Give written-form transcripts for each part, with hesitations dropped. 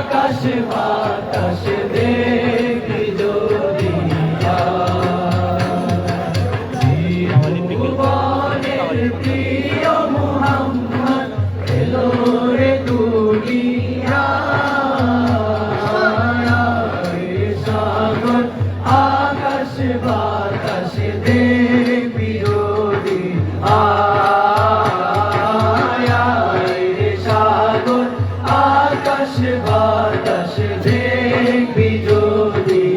আকাশ বাতাস দেখি যদি ভুবনের প্রিয় মুহাম্মদ এলো রে দুনিয়ায় সাগর আকাশ বাতাস দেখবি যদি সাগর আকাশ বাতাস দেখবি যদি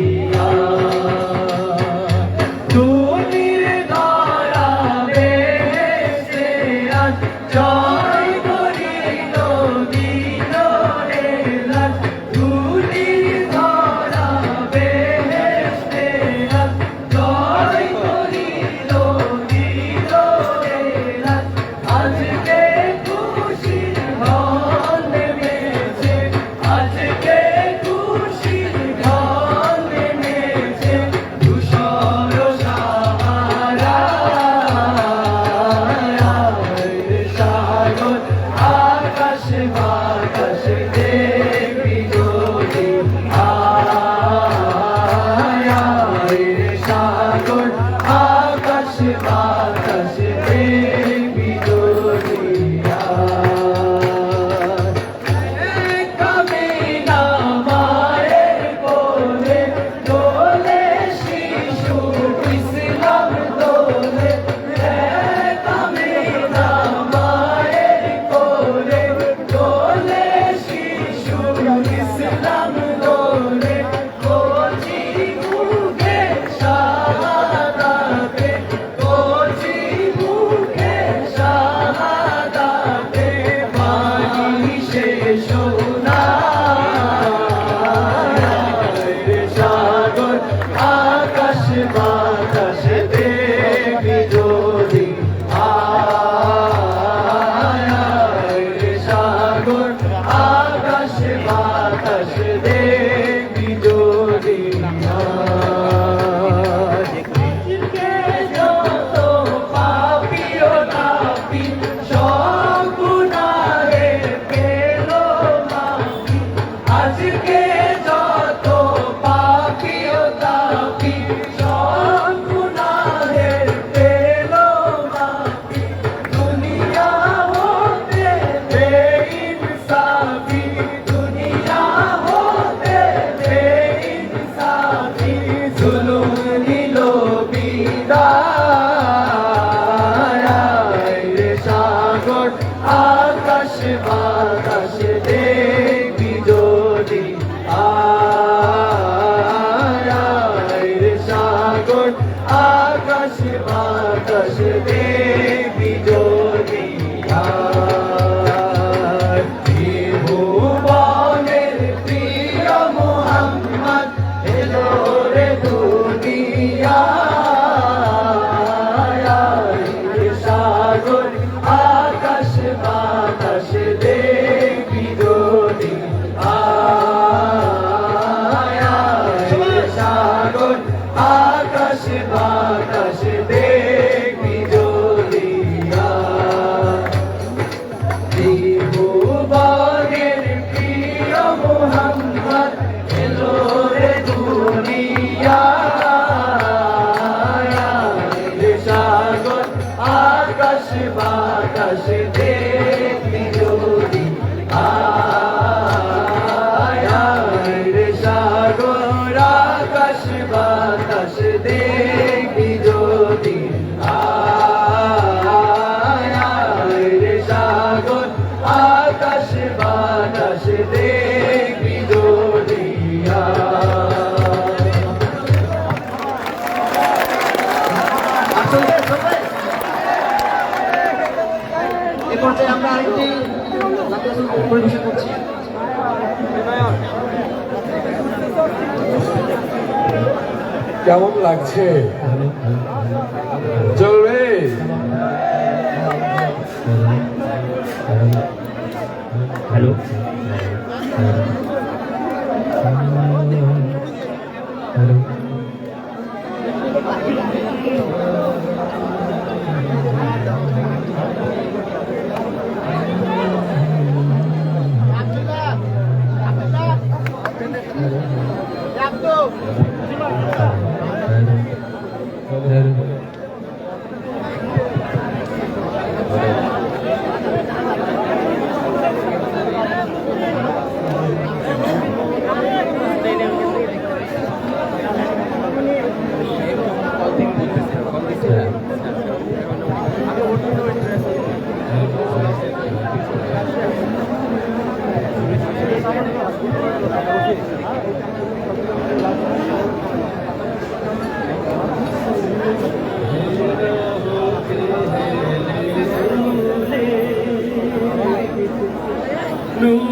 তুমির ধরা বেশে আজ জয় করিল দিল রে লাজ তুমির ধরা বেশে আজ জয় করিল দিল রে লাজ আজকে খুশির ঢল নেমেছে আজকে খুশির ঢল নেমেছে ধূসর সাহারা সাগর আকাশ বাতাস দেখবি যদি সাগর আকাশ বাতাস দেখবি যদি কামিনা মায়ের কোলে দোলে শিশু ইসলাম দোলে কামিনা মায়ের কোলে দোলে শিশু ইসলাম দোলে কচি মুখে শাহাদাতে কচি মুখে শাহাদাতে পানি শেষ না সাগর আকাশ বাতাস দেখবি যদি সাগর আকাশ বাতাস দেখবি যদি যত পাপিও তাপি সব গুনাহে পেল মাফি আজকে যত পাপিও তাপি সব গুনাহে পেল মাফি দুনিয়া হতে বেইনসাফি দুনিয়া হতে বেইনসাফি জুলুম নিল বিদায় রে সাগর আকাশ বাতাস দেখবি যদি রে সাগর আকাশ বাতাস দেখবি যদি ভুবনের প্রিয় মুহাম্মদ এলো রে দুনিয়ায় সাগর আকাশ বাতাস দেখবি যদি সাগর আকাশ বাতাস দেখবি যদি ভুবনের প্রিয় মুহাম্মদ এলো রে দুনিয়ায় সাগর আকাশ বাতাস দেখবি যদি সাগর আকাশ বাতাস দেখবি যদি সাগর আকাশ বাতাস দেখবি যদি এ পর্যায়ে আমরা আরেকটি পরিবেশন করছি কেমন লাগছে চলবে হ্যালো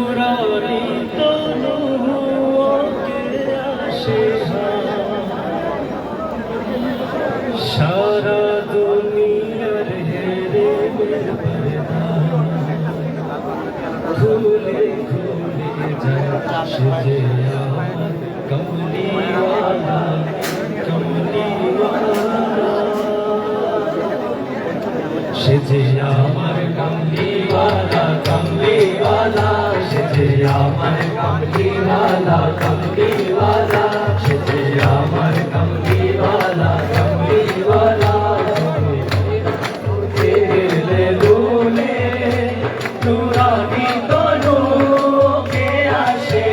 নুরানি তনু কে আসে সারা দুনিয়ার হেরে পর্দা খুলে খুলে যায় সেজে আমার কমলিওয়ালা কমলিওয়ালা সেজে আমার কমলিওয়ালা কমলিওয়ালা সেজে আমার কমলিওয়ালা কমলিওয়ালা সেজে আমার কমলিওয়ালা কমলিওয়ালা তেরে লুনে নুরানি তনু কে আসে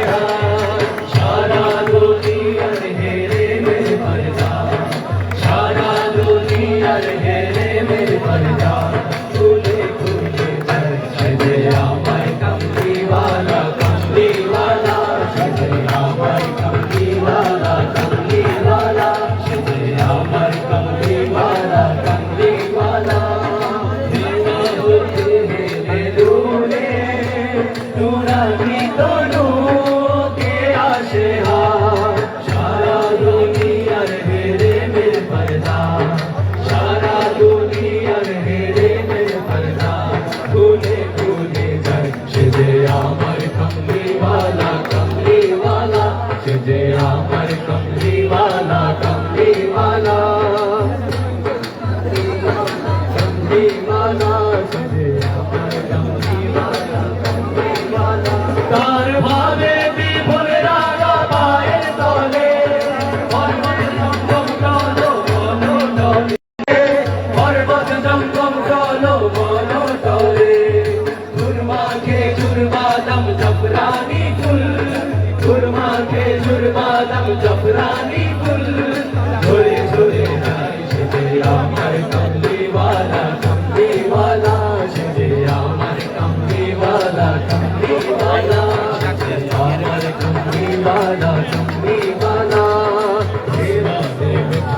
সারা দুনিয়ার হেরে মেরে পর্দা সারা দুনিয়ার হেরে মেরে পর্দা খুলে খুলে যায় সেজে আমার কমলিওয়ালা কমলিওয়ালা সেজে আমার কমলিওয়ালা কমলিওয়ালা সেজে আমার কমলিওয়ালা কমলিওয়ালা নুরানি তনু কে আসে সারা দুনিয়ার হেরে মেরে পর্দা সারা দুনিয়ার হেরে মেরে পর্দা খুলে খুলে যায় সেজে আমার কমলিওয়ালা কমলিওয়ালা সেজে আমার কমলিওয়ালা কমলিওয়ালা কমলিওয়ালা সেজে আমার কমলিওয়ালা কমলিওয়ালা তার ভাবে বিভোর রাগা পায়ের তলে পর্বত জঙ্গম চলো বলো টলে পর্বত জঙ্গম চলো বলো টলে ঘুরমা খেজুর বাদাম জাফরানি ফুল ঘুরমা খেজুর বাদাম জাফরানি ফুল ঝরে ঝরে যায় সেজে আমার কমলিওয়ালা কমলিওয়ালা সেজে আমার কমলিওয়ালা কমলিওয়ালা সেজে আমার কমলিওয়ালা কমলিওয়ালা হেরাতে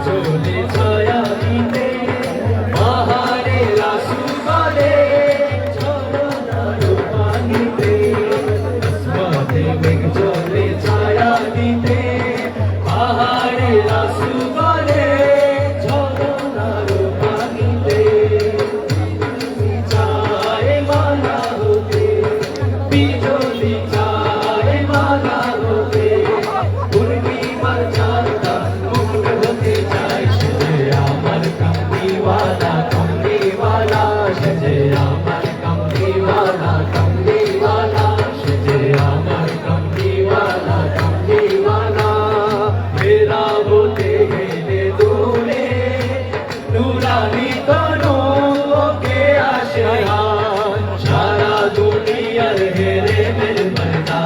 চলে ছায়া দিতে পাহাড়ে লাসু বলে ঝরনার পানিতে আসমানে মেঘ চলে ছায়া দিতে পাহাড়ে লাসু বলে ঝরনার পানিতে চায় মালা হতে বিজলি চায় মালা হতে পূর্ণিমার চাঁদটা মুক্ত হতে চায় সেজে আমার কমলিওয়ালা কমলিওয়ালা সেজে আমার কমলিওয়ালা কমলিওয়ালা সেজে আমার কমলিওয়ালা কমলিওয়ালা ফেরা হতে গেলে দূরে নুরানি তনু কে আসে সারা দুনিয়ার হেরে মেরে পর্দা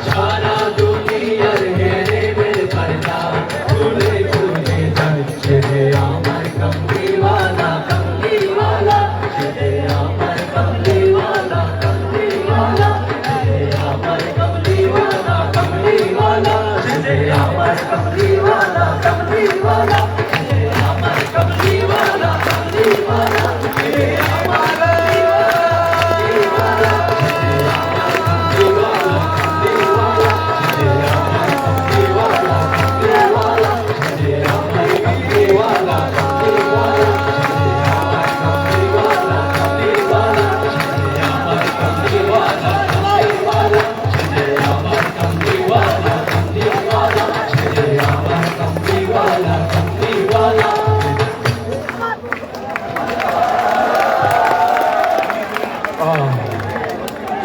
সারা দুনিয়ার হেরে মেরে পর্দা খুলে খুলে যায় সেজে আমার কমলিওয়ালা কমলিওয়ালা সেজে আমার কমলিওয়ালা কমলিওয়ালা সেজে আমার কমলিওয়ালা কমলিওয়ালা সেজে আমার কমলিওয়ালা কমলিওয়ালা সেজে আমার কমলিওয়ালা কমলিওয়ালা সেজে আমার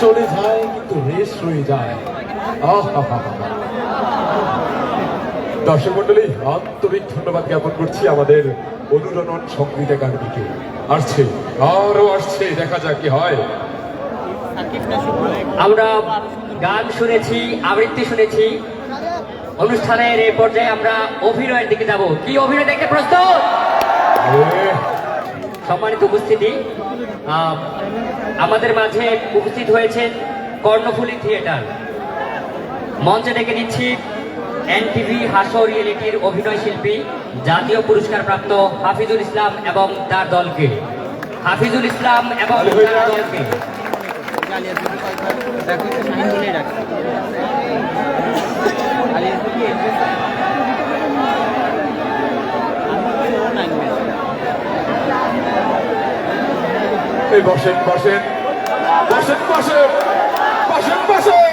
চলে যায় কিন্তু রেস রয়ে যায় দর্শক মন্ডলী আন্তরিক ধন্যবাদ জ্ঞাপন করছি আমাদের অনুরণন সংগীত একাডেমিকে আসছে আরো আসছে দেখা যাক কি হয় আমরা গান শুনেছি আবৃত্তি শুনেছি অনুষ্ঠানের এই পর্যায়ে আমরা অভিনয়ের দিকে যাব কি অভিনয় দেখতে প্রস্তুত সম্মানিত উপস্থিতি আমাদের মাঝে উপস্থিত হয়েছেন কর্ণফুলী থিয়েটার মঞ্চে ডেকে নিচ্ছি এনটিভি হাস্য রিয়েলিটির অভিনয় শিল্পী জাতীয় পুরস্কার প্রাপ্ত হাফিজুল ইসলাম এবং তার দলকে হাফিজুল ইসলাম এবং তার দলকে এই বসেন বসেন বসেন বসেন বসেন বসেন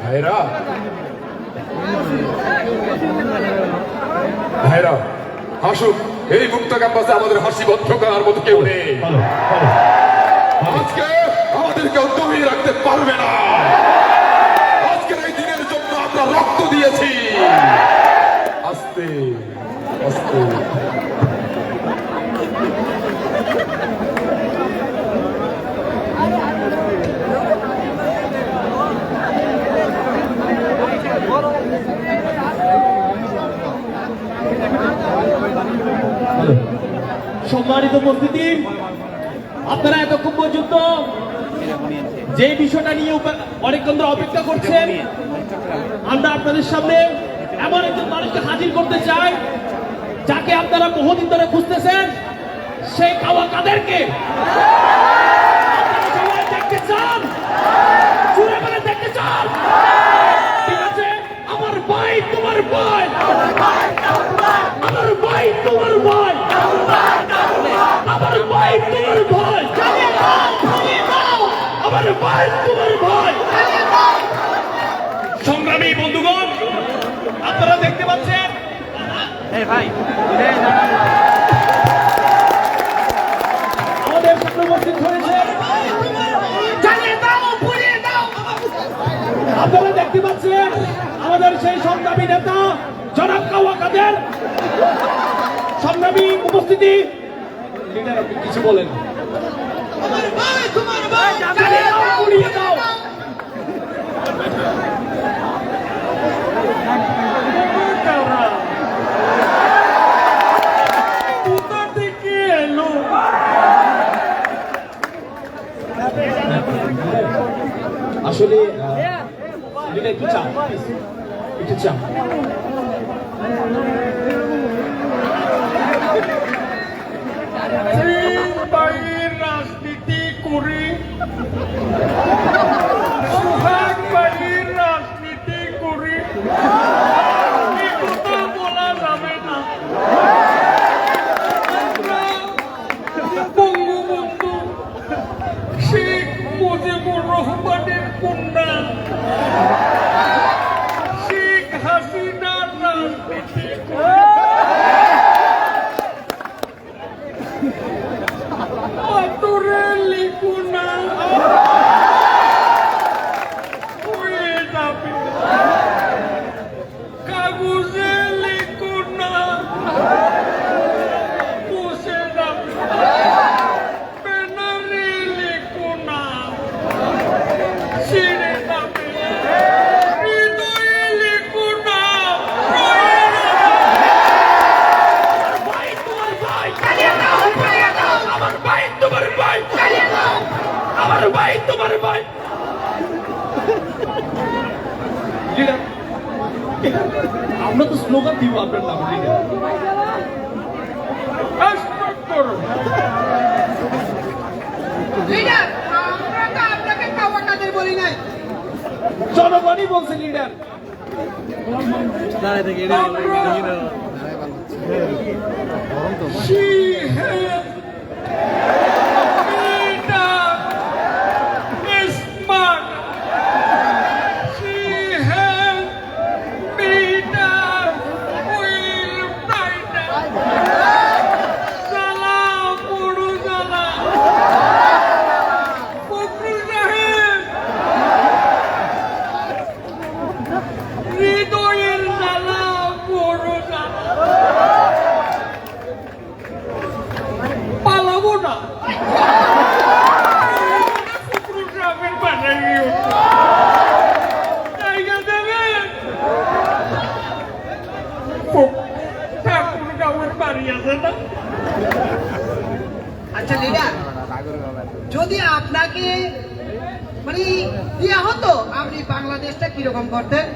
ভাইরা ভাইরা হাসুন, এই মুক্ত ক্যাম্পাসে আমাদের হাসি বন্ধ করার মতো কেউ নেই। আজকে আমাদেরকে দমিয়ে রাখতে পারবে না। আজকের এই দিনের জন্য আমরা রক্ত দিয়েছি। আস্তে আস্তে সম্মানিত উপস্থিতি, আপনারা এতক্ষণ পর্যন্ত যে বিষয়টা নিয়ে অনেকক্ষণ ধরে অপেক্ষা করছেন, আমরা আপনাদের সামনে এমন একজন মানুষকে হাজির করতে চাই যাকে আপনারা বহুদিন ধরে খুঁজতেছেন। সেই কাওয়া কাদেরকে আপনারা সবাই দেখতে চান, জোরে বলে দেখতে চান। ঠিক আছে, আমার ভাই তোমার ভাই, আমার ভাই তোমার ভাই, আমার ভাই তোমার ভাই। আমার ভাই তোমার ভাই। সংগ্রামী বন্ধুগণ, আপনারা দেখতে পাচ্ছেন আমাদের সামনে উপস্থিত হয়েছে। আপনারা দেখতে পাচ্ছেন আমাদের সেই সংগ্রামী নেতা জনাব কাওয়া কাদের। সংগ্রামী উপস্থিতি, আপনি কিছু বলেন। উড়িয়ে দাও। কোথা থেকে এলো? আসলে একটু চা, একটু চা। রাজনীতি করি, সোহাগ বাড়ির রাজনীতি করি, কথা বলা যাবে না। বঙ্গবন্ধু শেখ মুজিবুর রহমানের কন্যা শেখ হাসিনার রাজনীতি করি। পাথরে লিখু না, হয়ে যাবে। কাগজে লিখু না, বসে যাবে। ব্যানারে লিখু না, ছিঁড়ে যাবে। হৃদয়ে লিখু না, রয়ে যাবে। ভাই তোমার ভাই, আমার ভাই তোমার ভাই, আমার ভাই তোমার ভাই। আমরা তো স্লোগান দিব আপনার নাম। জনগণই বলছে লিডার। হৃদয়ের জ্বালা বড় জ্বালা, পালাবো না। জায়গা দেবেন, ঠাকুর গাঁয়ের বাড়ি আছে না। আচ্ছা লিডার, যদি আপনাকে মানে দেওয়া হতো, আপনি বাংলাদেশটা কিরকম করতেন?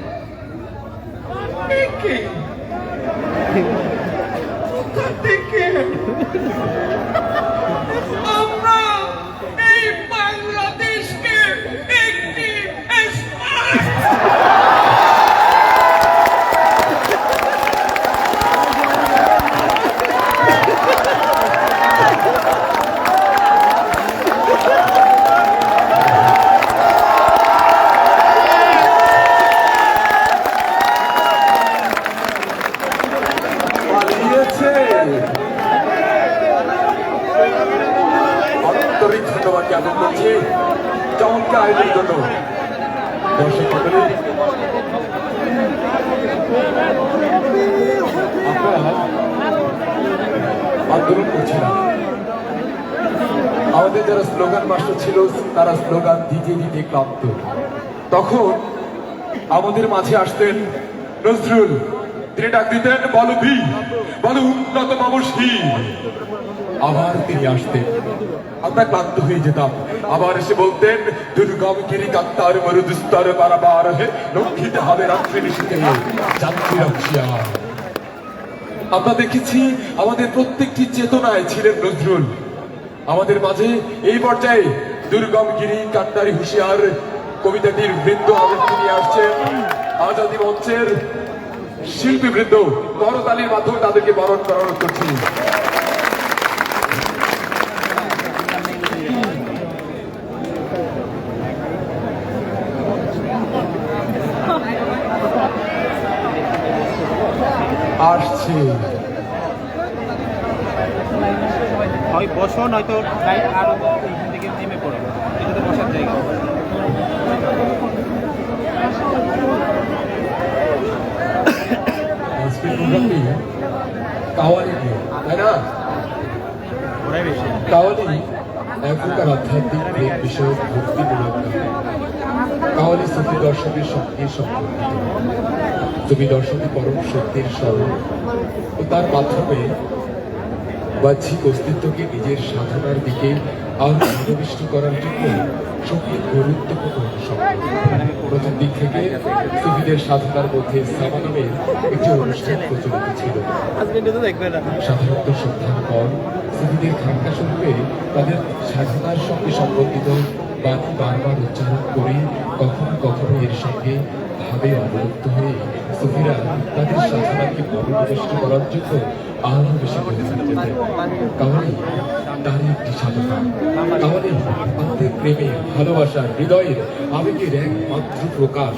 আমরা এই বাংলাদেশ জ্ঞাপন করছি চমৎকার আয়োজনের জন্য। দর্শক মণ্ডলী, আমরা আন্দোলন করছিলাম। আমাদের যারা স্লোগান মাস্টার ছিল তারা স্লোগান দিতে দিতে ক্লান্ত। তখন আমাদের মাঝে আসতেন নজরুল, তিনি ডাক দিতেন বলো বীর, বলো উন্নত মামসী। আবার তিনি আসতেন, আমরা ক্লান্ত হয়ে যেতাম। আবার এসে বলতেন দুর্গম গিরি কাত্তার মরুদুস্তর বারাবার হে লঙ্ঘিত হবে রাত্রি নিশীতে যাত্রী রক্ষিয়া। আমরা দেখেছি আমাদের প্রত্যেকটি চেতনায় ছিলেন নজরুল। আমাদের মাঝে এই পর্যায়ে দুর্গম গিরি কান্ডারি হুঁশিয়ার কবিতাটির বৃন্দ আবৃত্তি নিয়ে আসছেন আজাদী মঞ্চের শিল্পী বৃন্দ। করতালির মাধ্যমে তাদেরকে বরণ করানো করছি। আসছে হয় বসো নয়তো লাইট আরো এখান থেকে নেমে পড়ো, এটা তো বসার জায়গা। আজকের প্রোগ্রামটি কাওয়ালি নিয়ে, তাই না? ওরাই বেশি। কাওয়ালি এক প্রকার আধ্যাত্মিক প্রেম বিষয়ক ভক্তিমূলক গান। কাওয়ালি সুফি দর্শকের সঙ্গে সম্পর্কিত। সুফি দর্শকে পরম সত্যের স্বরূপ ও তার মাধ্যমে বাহ্যিক অস্তিত্বকে নিজের সাধনার দিকে আরো নিবিষ্ট করার জন্য সঙ্গীত গুরুত্বপূর্ণ অনুষঙ্গ। প্রথম দিক থেকে সুফিদের সাধনার মধ্যে সামা নামের একটি অনুষ্ঠান প্রচলিত ছিল। সাধারণত সন্ধ্যার পর সুফিদের খানকা স্বরূপে তাদের সাধনার সঙ্গে সম্বন্ধিত বাণী বারবার উচ্চারণ করে কখনো কখনো এর সঙ্গে ভাবে অবরুদ্ধ হয়ে সুফিরা তাদের সাধনাকে মনোনিবেষ্ট করার জন্য আরো বেশি গভীরে যেতেন। কাওয়ালি তারই একটি সাধনা। কাওয়ালি আমাদের প্রেমের, ভালোবাসার, হৃদয়ের, আবেগের একমাত্র প্রকাশ।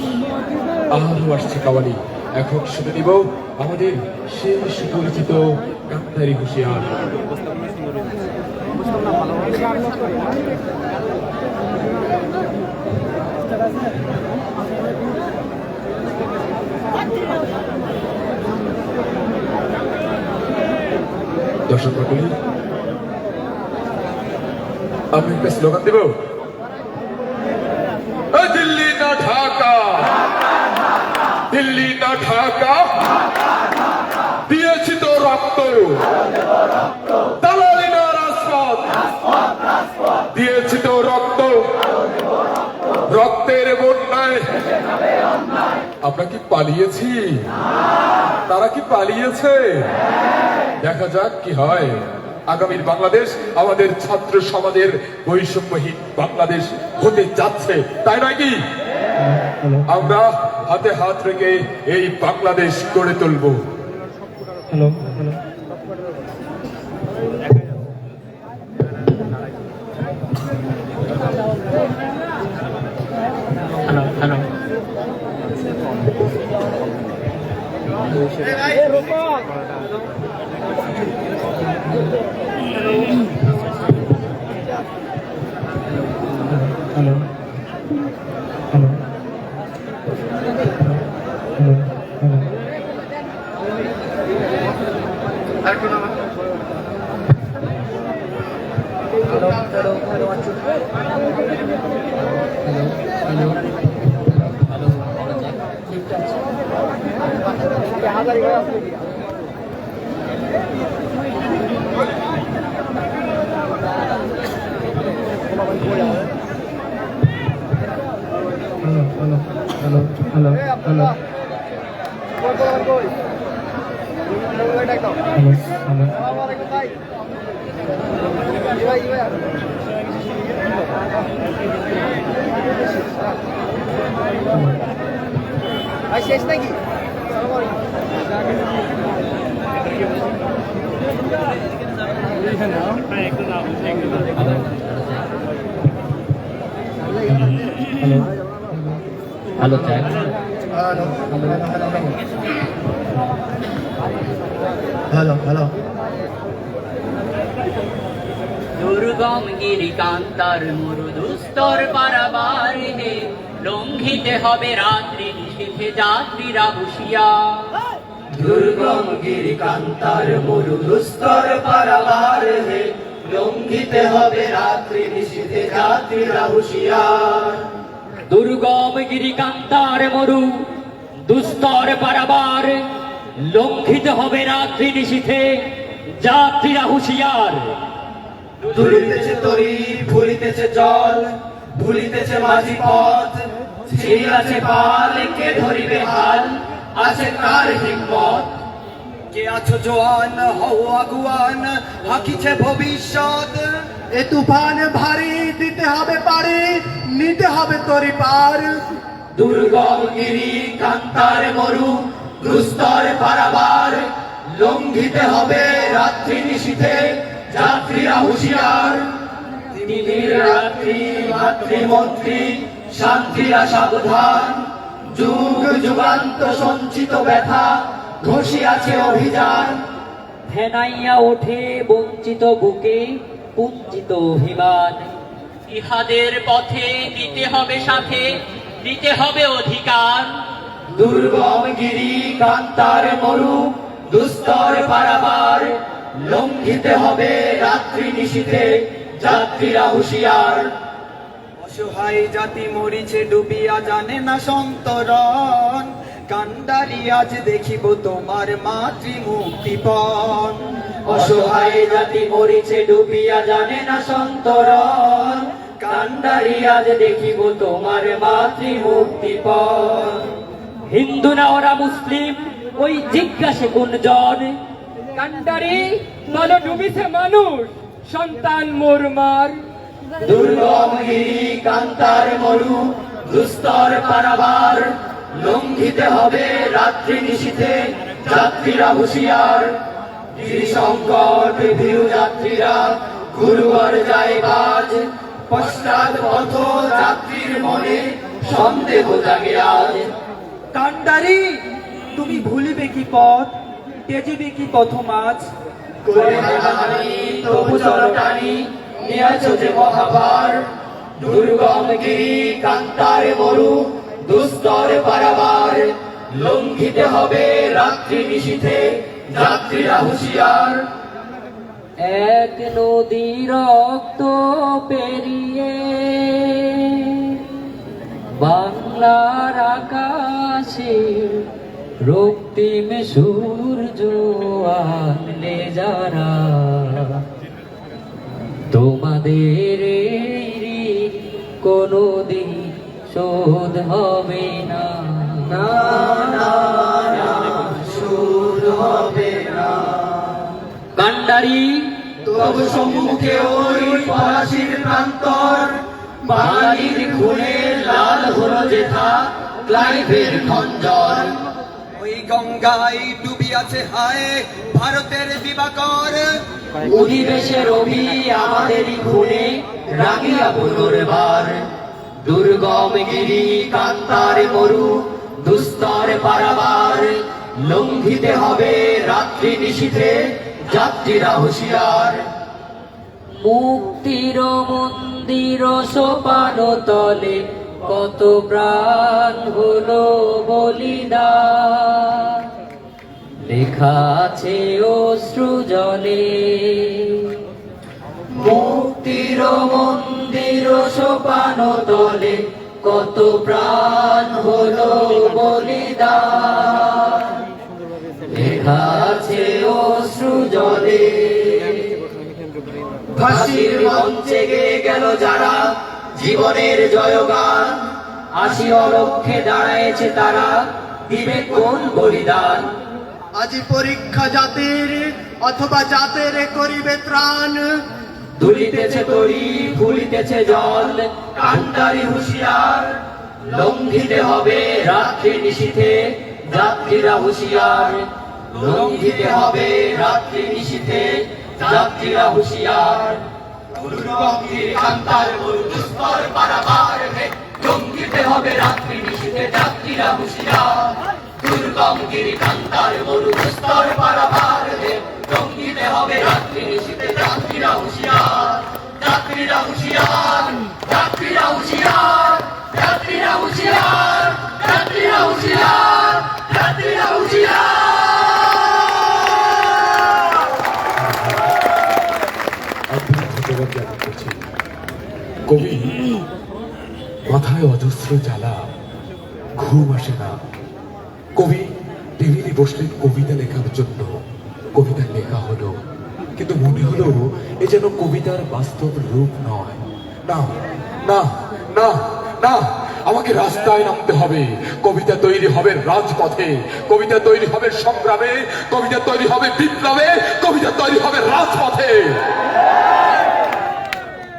আরো আসছে কাওয়ালি। এখন শুনে নিব আমাদের সেই সুপরিচিত কান্ডারি হুঁশিয়ার। দর্শক মণ্ডলী, আমি একটা স্লোগান দেব। দিল্লি না ঢাকা, দিল্লি না ঢাকা, দিয়েছি তো রক্ত, দালালি না রাজপথ, দিয়েছি তো রক্ত, রক্তের বন্যায় আমরা কি পালিয়েছি? তারা কি পালিয়েছে? দেখা যাক কি হয়। আগামীর বাংলাদেশ আমাদের ছাত্র সমাজের বৈষম্যহীন বাংলাদেশ হতে যাচ্ছে, তাই নয় কি? আমরা হাতে হাত রেখে এই বাংলাদেশ গড়ে তুলব। Hello hello hello hello hello শেষ নাকি? হ্যালো স্যার, হ্যালো হ্যালো দুর্গম গিরিকান্তার মরুদুস্তর পারাবার হে, লঙ্ঘিতে হবে রাত্রি নিশীথে যাত্রীরা হুঁশিয়ার। দুর্গম গিরিকান্তার মরুদুস্তর পারাবার হে, লঙ্ঘিতে হবে রাত্রি নিশীথে যাত্রীরা হুঁশিয়ার। দুর্গম গিরিকান্তার মরু দুস্তর পারাবার, লঙ্ঘিত হবে রাত্রি নিশীথে যাত্রীরা হুঁশিয়ার। দুলিতেছে তরি, ভুলিতেছে জল, ভুলিতেছে মাঝি পথ, ছিঁড়ি আছে পাল, কে ধরিবে হাল, আছে কার হিম্মত। কে আছো জোয়ান, হও আগুয়ান, হাকিছে ভবিষ্যৎ। এ তুফান ভারী, দিতে হবে পারি, নিতে হবে তরি পার। দুর্গম গিরি কান্তার মরু দুস্তর পারাবার, লঙ্ঘিতে হবে রাত্রি নিশীথে যাত্রীরা হুঁশিয়ার। দিনের রাত্রি মাতৃমন্ত্রী শান্তিরা সাবধান, যুগ যুগান্ত সঞ্চিত ব্যথা ঘষিয়াছে অভিযান। ফেনাইয়া ওঠে বঞ্চিত বুকে কুঞ্চিত অভিমান, ইহাদের পথে নিতে হবে সাথে, নিতে হবে অধিকার। দুর্গম গিরি কান্তার মরু দুস্তর পারাবার, লঙ্ঘিতে হবে রাত্রি নিশীথে যাত্রীরা হুঁশিয়ার। অসহায় জাতি মরিছে ডুবিয়া, জানে না সন্তরণ, কান্ডারি আজ দেখিব তোমার মাতৃ মুক্তিপণ। অসহায় জাতি মরিছে ডুবিয়া, জানে না সন্তরণ, কান্ডারি আজ দেখিব তোমার মাতৃ মুক্তিপণ। হিন্দু না ওরা মুসলিম, ওই জিজ্ঞাসে গুঞ্জন, কান্ডারি বলো ডুবিছে মানুষ, সন্তান মোরমার। দুর্গম গিরি কান্তার মরু দুস্তর পারাবার, লঙ্ঘিতে হবে রাত্রি নিশীথে যাত্রীরা হুঁশিয়ার। গিরি সংকট ভীরু যাত্রীরা গুরুবার যায় বাজ, পশ্চাৎ পথ যাত্রীর মনে সন্দেহ জাগে আজ। কান্ডারি তুমি ভুলিবে কি পথ, তেজিবে কি পথ মাঝ। করে হানি তবু চরটানি, নিয়াছ যে মহাবার। দুর্গম গিরি কান্তার মরু দুস্তর পারাবার, লঙ্ঘিতে হবে রাত্রি নিশীথে যাত্রীরা হুঁশিয়ার। এক নদী রক্ত পেরিয়ে বাংলার আকাশে রক্তিম সূর্য আনলে যারা, তোমাদের এই ঋণ কোনদিন শোধ হবে না। সুর হবে না। কান্ডারি তবু সম্মুখে ওই ফরাসির প্রান্তর, বাঙালির খুনে লাল হলো যেথা ক্লাইভের খঞ্জর। ওই গঙ্গায় ডুবিয়াছে হায় ভারতের দিবাকর, অধিবেশে রবি আমাদেরই খুনে রাগিয়া পুনর্বার। দুর্গম গিরি কান্তার মরু দুস্তর পারাবার, লঙ্ঘিতে হবে রাত্রি নিশীথে যাত্রীরা হুঁশিয়ার। মুক্তির মন্দির সোপান তলে কত প্রাণ হলো বলিদান, লেখা আছে অশ্রু জলে। মুক্তির মন্দির সোপান তলে কত প্রাণ হলো বলিদান, লেখা আছে অশ্রু জলে। ফাঁসির মঞ্চে গেয়ে গেল যারা জীবনের জয়গান, আসি অলক্ষ্যে দাঁড়ায়েছে তারা, দিবে কোন বলিদান। আজি পরীক্ষা জাতির, অথবা জাতের করিবে ত্রাণ। দুলিতেছে তরি, ফুলিতেছে জল, কান্ডারি হুঁশিয়ার। লঙ্ঘিতে হবে রাত্রি নিশীথে যাত্রীরা হুঁশিয়ার। লঙ্ঘিতে হবে রাত্রি নিশীথে যাত্রীরা হুঁশিয়ার। দুর্গম গিরি কান্তার মরু দুস্তর পারাবার, লঙ্ঘিতে হবে রাত্রি নিশীথে যাত্রীরা হুঁশিয়ার। দুর্গম গিরি কান্তার মরু দুস্তর পারাবার, লঙ্ঘিতে হবে রাত্রি নিশীথে যাত্রীরা হুঁশিয়ার। যাত্রীরা হুঁশিয়ার, যাত্রীরা হুঁশিয়ার, যাত্রীরা হুঁশিয়ার, যাত্রীরা হুঁশিয়ার, যাত্রীরা হুঁশিয়ার। আন্তরিক ধন্যবাদ জ্ঞাপন করছি। কবি মাথায় অজস্র জ্বালা, ঘুম আসে না। কবি টেবিলে বসলেন কবিতা লেখার জন্য। কবিতা লেখা হলো, কিন্তু মনে হলো এ যেন কবিতার বাস্তব রূপ নয়। না না না না, আমাকে রাস্তায় নামতে হবে। কবিতা তৈরি হবে রাজপথে, কবিতা তৈরি হবে সংগ্রামে, কবিতা তৈরি হবে বিপ্লবে, কবিতা তৈরি হবে রাজপথে।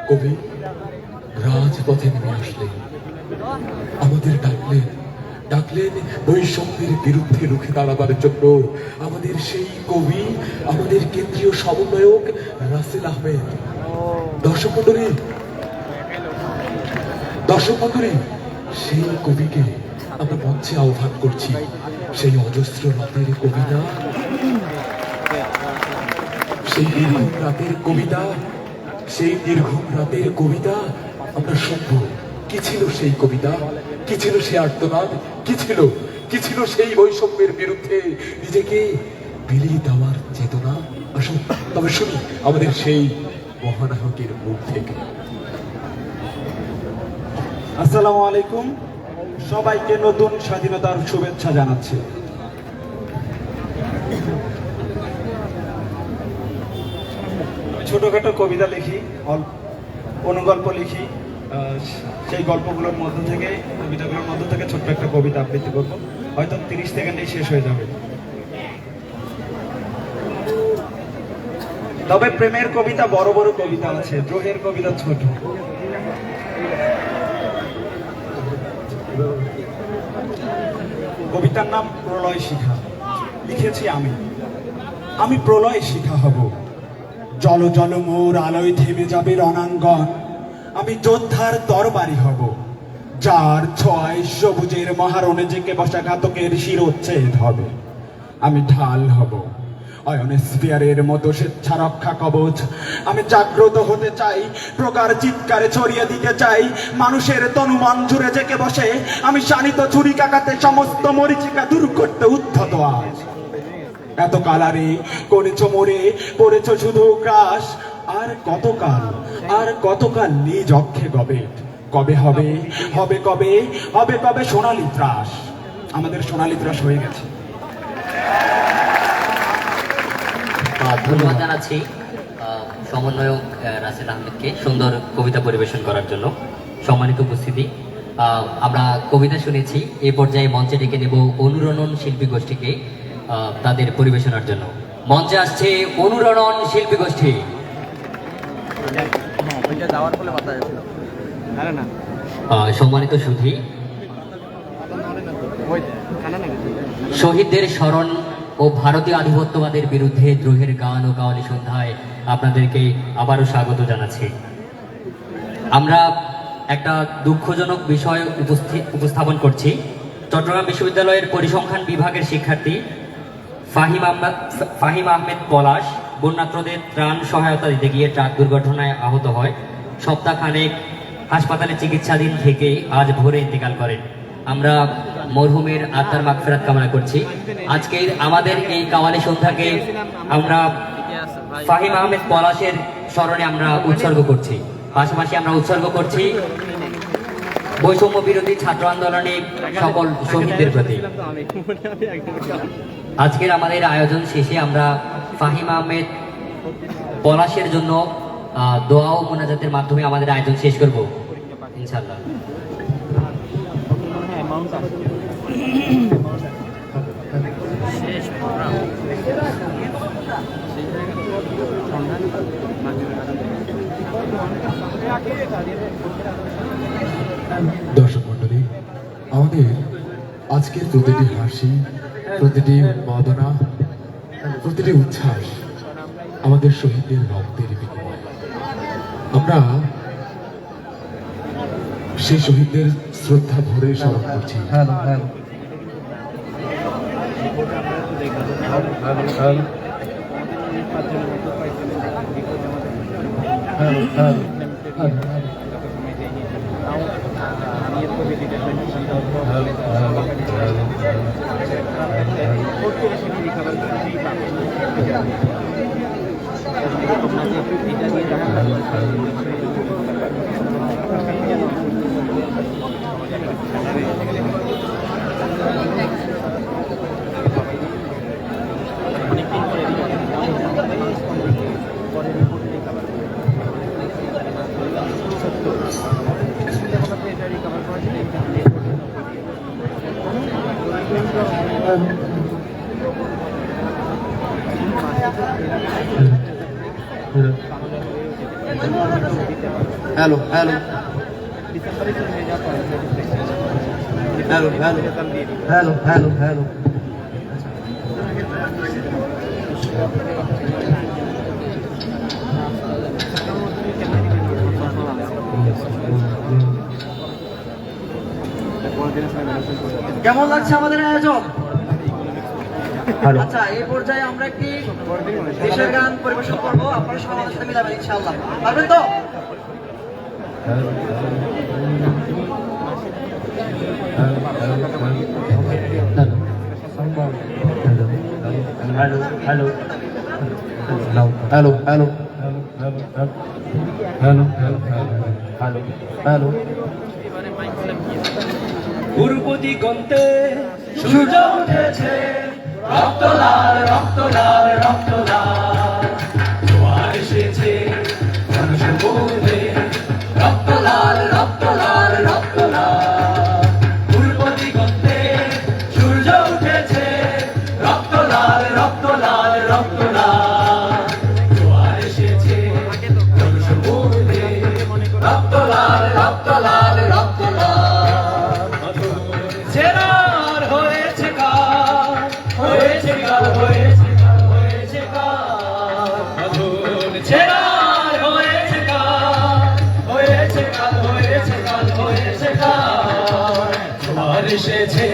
কবি রাজপথে নেমে আসলেন, আমাদের ডাকলেন বৈষম্যের বিরুদ্ধে রুখে দাঁড়াবার জন্য। আমাদের সেই কবি, আমাদের কেন্দ্রীয় সমন্বয়ক রাসেল আহমেদ। দর্শক মণ্ডলী, সেই কবিকে আমরা মঞ্চে আহ্বান করছি। সেই অজস্র রাতের কবিতা, সেই নির্ঘুম রাতের কবিতা, সেই নির্ঘুম রাতের কবিতা আমরা শুনব। কি ছিল সেই কবিতা, কি ছিল সেই আর্তনাদ, কি ছিল সেই বৈষম্যের বিরুদ্ধে নিজেকে বিলিয়ে দেওয়ার চেতনা। আসুন তবে শুনি আমাদের সেই মহানায়কের মুখ থেকে। আসসালামু আলাইকুম, সবাইকে নতুন স্বাধীনতার শুভেচ্ছা জানাচ্ছি। ছোটখাটো কবিতা লিখি, অনুগল্প লিখি। সেই গল্পগুলোর মধ্য থেকে, কবিতাগুলোর মধ্য থেকে ছোট্ট একটা কবিতা আবৃত্তি করব, হয়তো 30 সেকেন্ডেই শেষ হয়ে যাবে। তবে প্রেমের কবিতা বড় বড় কবিতা আছে, দ্রোহের কবিতা ছোট। কবিতার নাম প্রলয় শিখা। লিখেছি আমি প্রলয় শিখা হব। জল জল মোর আলোয় থেমে যাবে রণাঙ্গন। আমি যোদ্ধার তরবারি হব, যার ছয় সবুজের মহারণে জেকে বসা ঘাতকের শিরোচ্ছেদ হবে। আমি ঢাল হব, অয়নস্ফিয়ারের মতো স্বেচ্ছা রক্ষা কবচ। আমি জাগ্রত হতে চাই, প্রকার চিৎকারে ছড়িয়ে দিতে চাই মানুষের তনু মন জুড়ে জেকে বসে। আমি শানিত ছুরি কাকাতে সমস্ত মরিচিকা দূর করতে উদ্ধত আজ। এত কালারে করেছ মোরে, পড়েছ শুধু গ্রাস। আর কতকাল নিজ অক্ষে গবে। কবে হবে কবে সোনালী ত্রাস। আমাদের সোনালী ত্রাস হয়ে গেছে। ধন্যবাদ জানাচ্ছি সমন্বয়ক রাসেল আহমেদকে সুন্দর কবিতা পরিবেশন করার জন্য। সম্মানিত উপস্থিতি, আমরা কবিতা শুনেছি, এই পর্যায়ে মঞ্চে ডেকে নেব অনুরণন শিল্পী গোষ্ঠীকে তাদের পরিবেশনার জন্য। মঞ্চে আসছে অনুরণন শিল্পী গোষ্ঠী। সম্মানিত সুধী, শহীদদের স্মরণ ও ভারতীয় আধিপত্যবাদের বিরুদ্ধে দ্রোহের গান ও কাওয়ালি সন্ধ্যায় আপনাদেরকে আবারও স্বাগত জানাচ্ছি। আমরা একটা দুঃখজনক বিষয় উপস্থাপন করছি। চট্টগ্রাম বিশ্ববিদ্যালয়ের পরিসংখ্যান বিভাগের শিক্ষার্থী ফাহিম আহমেদ পলাশ বন্যাত্রদের ত্রাণ সহায়তা দিতে গিয়ে ট্রাক দুর্ঘটনায় আহত হয়। সপ্তাহখানেক হাসপাতালে চিকিৎসাধীন থেকে আজ ভোরে ইন্তেকাল করেন। আমরা মরহুমের আত্মার মাগফিরাত কামনা করছি। আজকের আমাদের এই কাওয়ালি সন্ধ্যাকে আমরা ফাহিম আহমেদ পলাশের স্মরণে আমরা উৎসর্গ করছি। পাশাপাশি আমরা উৎসর্গ করছি বৈষম্য বিরোধী ছাত্র আন্দোলনে সকল শহীদদের প্রতি। আজকের আমাদের আয়োজন শেষে আমরা ফাহিম আহমেদ পলাশের জন্য দোয়া ও মোনাজাতের মাধ্যমে আমাদের আয়োজন শেষ করব ইনশাআল্লাহ। দর্শক মন্ডলী, আমাদের আজকের প্রতিটি হাসি, প্রতিটি উন্মাদনা, প্রতিটি উচ্ছ্বাস আমাদের শহীদদের রক্তের বিনিময়। আমরা সেই শহীদদের শ্রদ্ধা ভরে স্মরণ করছি। হ্যাঁ hello hello hello hello hello hello hello কেমন লাগছে আমাদের আয়োজন? আচ্ছা, এই পর্যায়ে আমরা একটি দেশের গান পরিবেশন করবো। আপনারা সবাই আমাদের সাথে মিলাবেন ইনশাআল্লাহ, পারবেন তো? Hello hello hello hello hello hello hello পূর্ব দিগন্তে সূর্য উঠেছে, রক্ত লাল রক্ত লাল রক্ত লাল, জোয়ার এসেছে জনসমুদ্রে, রক্ত লাল রক্ত লাল রক্ত লাল। পূর্ব দিগন্তে সূর্য উঠেছে, রক্ত লাল রক্ত লাল রক্ত লাল, জোয়ার এসেছে জনসমুদ্রে, রক্ত লাল রক্ত লাল রক্ত লাল। জেনার হয়েছে কাল, হয়েছে কাল, হয়েছে কাল, হয়েছে কাল, জেনার হয়েছে কাল, হয়েছে কাল, হয়েছে কাল, হয়েছে কাল, জোয়ার এসেছে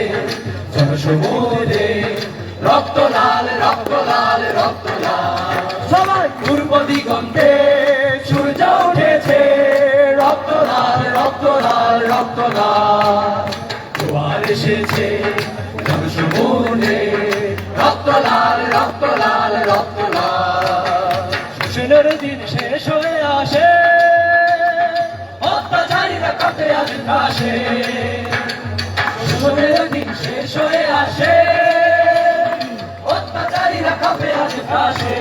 জনসমুদ্রে, রক্ত লাল রক্ত লাল রক্ত লাল। সবাই পূর্ব দিগন্তে সূর্য উঠেছে, রক্ত লাল রক্ত লাল রক্ত লাল, জোয়ার এসেছে জনসমুদ্রে, রক্ত লাল রক্ত লাল রক্ত লাল। শোষণের দিন শেষ হয়ে আসে, অত্যাচারীরা কাটে আজ ঘাসে, শোষণের দিন শেষ হয়ে আসে, অত্যাচারীরা কাঁপে আজ ঘাসে।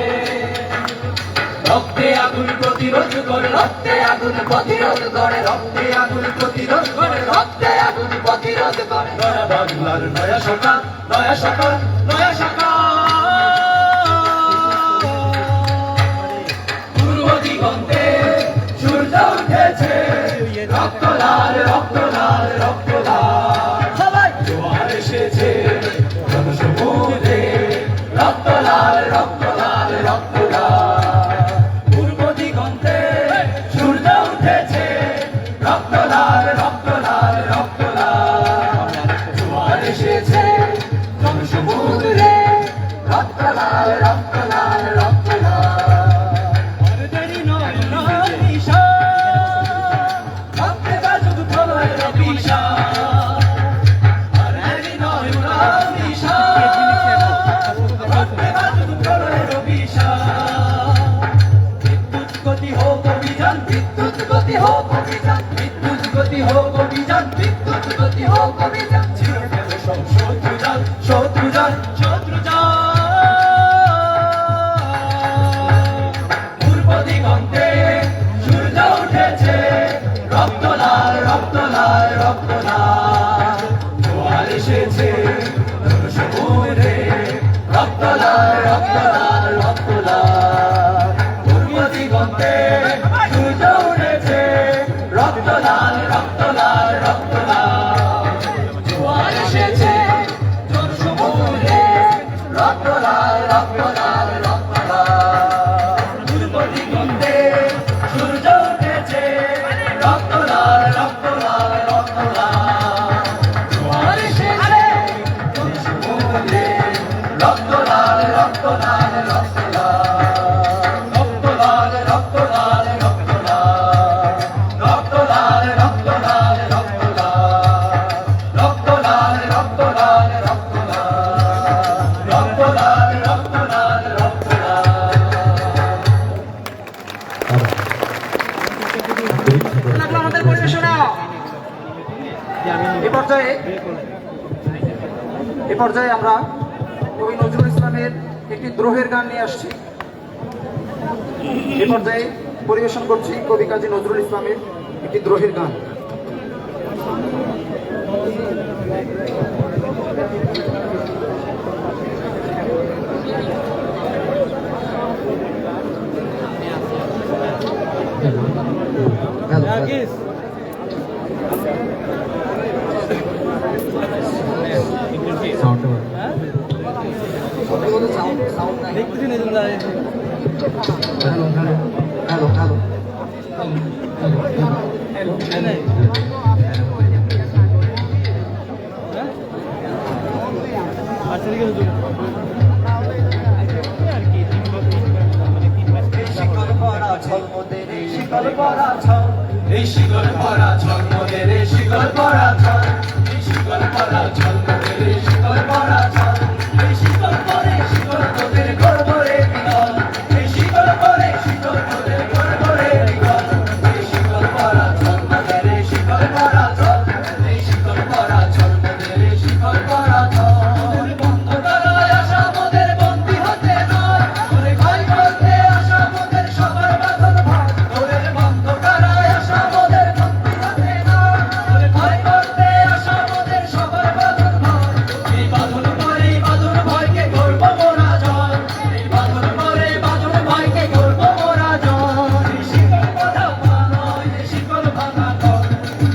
রক্তে আগুন প্রতিরোধ করে, রক্তে আগুন প্রতিরোধ করে, রক্তে আগুন প্রতিরোধ করে, রক্তে আগুন প্রতিরোধ করে। নয়া বাংলার নয়া সকাল, নয়া সকাল, নয়া সকাল। পূর্ব দিগন্তে সূর্য উঠেছে, রক্ত লাল রক্ত লাল রক্ত লাল, সবাই জোয়ার এসেছে জনসমুদ্রে, রক্ত লাল রক্ত লাল রক্ত লাল। পূর্ব দিগন্তে সূর্য উঠেছে, রক্ত লাল রক্ত লাল রক্ত লাল, জোয়ার এসেছে জনসমুদ্রে, রক্ত লাল রক্ত লাল রক্ত লাল। আর দেরি নয় নয় নিশা, রক্তে বাজুক প্রলয়ের বিষা, আর দেরি নয় নয় নিশা, রক্তে বাজুক প্রলয়ের বিষা। বিদ্যুৎ গতি হোক অভিযান, বিদ্যুৎ গতি হোক অভিযান, বিদ্যুৎ গতি হোক অভিযান, বিদ্যুৎ গতি হোক অভিযান। চিরকাল সব শত্রু যান, শত্রু যান, শত্রু যান। পূর্ব দিগন্তে সূর্য উঠেছে, রক্ত লাল রক্ত লাল রক্ত লাল, জোয়ার এসেছে জনসমুদ্রে, রক্ত লাল রক্ত লাল রক্ত লাল। পূর্ব দিগন্তে সূর্য উঠেছে, রক্ত লাল রক্ত লাল রক্ত লাল, জোয়ার এসেছে জনসমুদ্রে, রক্ত লাল রক্ত লাল রক্ত লাল। পূর্ব দিগন্তে সূর্য উঠেছে, রক্ত লাল রক্ত লাল রক্ত লাল, জোয়ার এসেছে জনসমুদ্রে, রক্ত লাল রক্ত লাল রক্ত লাল, রক্ত লাল রক্ত লাল রক্ত লাল। পর্যায়ে আমরা কবি নজরুল ইসলামের একটি দ্রোহের গান নিয়ে আসছি। এ পর্যায়ে পরিবেশন করছি কবি কাজী নজরুল ইসলামের একটি দ্রোহের গান। এই শিকল পরা ঝলমলে রে শিকল পরা ঝল, এই শিকল পরা ঝলমলে রে শিকল পরা ঝল, এই শিকল পরে শিকল তোদের গর্ব রে বিকল, এই শিকল পরে শিকল তোদের গর্ব রে বিকল, এই শিকল পরা ঝলমলে রে শিকল পরা ঝল, এই শিকল পরা ঝলমলে রে শিকল পরা ঝল। বন্ধ তলায় আসা মোদের বন্দী হতে নয়, ওরে ভাই বলতে আসা মোদের সবার বাঁধন ভাই, ওরে বন্ধ তলায় আসা মোদের বন্দী হতে নয়, ওরে ভাই বলতে আসা মোদের সবার বাঁধন ভাই। এই বাঁধন ভয়কে করব মোরা জয়, এই বাঁধন ভয়কে করব মোরা জয়। এই শিকল বাঁধা পা নয়, এই শিকল বাঁধা কর,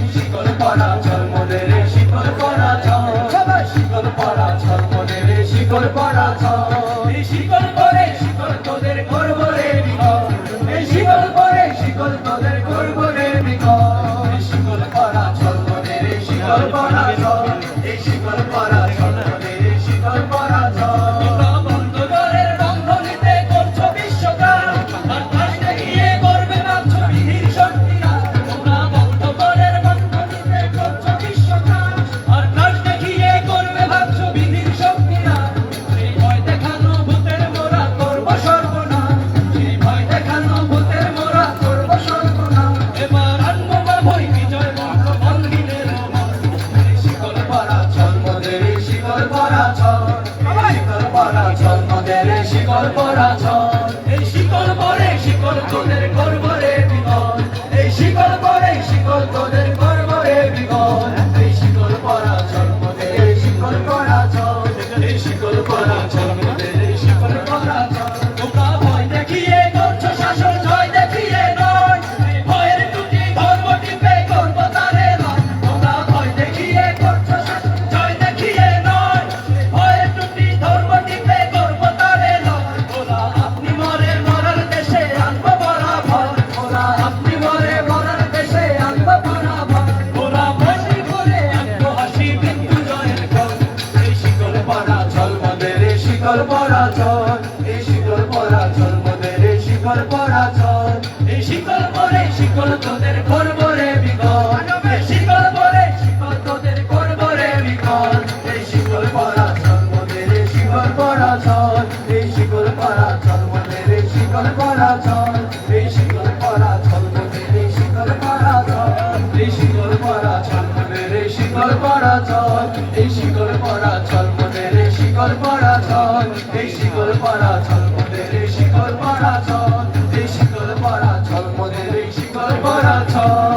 এই শিকল পরা চল মোদের এই শিকল পরা চল, সবাই শিকল পরা চল মোদের এই শিকল পরা চল। এই শিকল পরে শিকল তোদের করব রে বিকল, এই শিকল পরে শিকল তোদের করব রে বিকল, এই শিকল পরা চল মোদের এই শিকল পরা চল, এই শিকল পরা চল মোদের এই শিকল পরা চল। তোমরা বন্ধুদের বন্ধনীতে করছো বিশ্বকাপ, আর কাছে গিয়ে করবে ভাবছো বিধির শক্তিরা, তোমরা বন্ধুদের বন্ধনীতে করছো বিশ্বকাপ, আর কাছে গিয়ে করবে ভাবছো বিধির শক্তিরা। সেই ভয় দেখানো ভূতের মোরা করব সর্বনাশ, সেই ভয় দেখানো ভূতের মোরা করব সর্বনাশ। এবার আনবো বা ভয় বিজয় বঙ্গ বন্দিনের মন, এই শিকল পরা চল মোদের এই শিকল পরা চল, শিকল পরা চল মোদের এই শিকল পরা চল। এই শিকল পরে শিকল তোদের করব রে বিকল, এই শিকল পরে শিকল তোদের করব রে বিকল, এই শিকল পরা চল মোদের এই শিকল পরা চল, এই শিকল পরা চল মোদের এই শিকল পরা চল। তোমরা ভয় দেখিয়ে করছো শাসন, জয় দেখিয়ে নয়, এই ভয়ের টুটি ধর্ম টিপে করব তারে লয়। তোমরা ভয় দেখিয়ে করছো শাসন, জয় দেখিয়ে নয়, এই ভয়ের টুটি ধর্ম টিপে করব তারে লয়। ওরা আপনি মরে মরার দেশে আনবো বরাবর, ওরা আপনি মরে মরার দেশে আনবো বরাবর, ওরা বসি করে আনবো হাসি বিন্দু জয়ের ঘর। এই শিকল পরা চল মোদের এই শিকল পরা চল, এই শিকল পরা চল মোদের এই শিকল পরা চল। এই শিকল পরে শিকল তোদের করব রে বিকল, এই শিকল পরে শিকল তোদের করব রে বিকল, এই শিকল পরা চল মোদের এই শিকল পরা চল, এই শিকল পরা চল মোদের এই শিকল পরা চল, এই শিকল পরা চল মোদের এই শিকল পরা চল, এই শিকল পরা চল মোদের এই শিকল পরা চল, এই শিকল পরা চল মোদের এই শিকল পরা চল, এই শিকল পরা চল মোদের এই শিকল পরা চল, এই শিকল পরা চল মোদের এই শিকল পরা চল।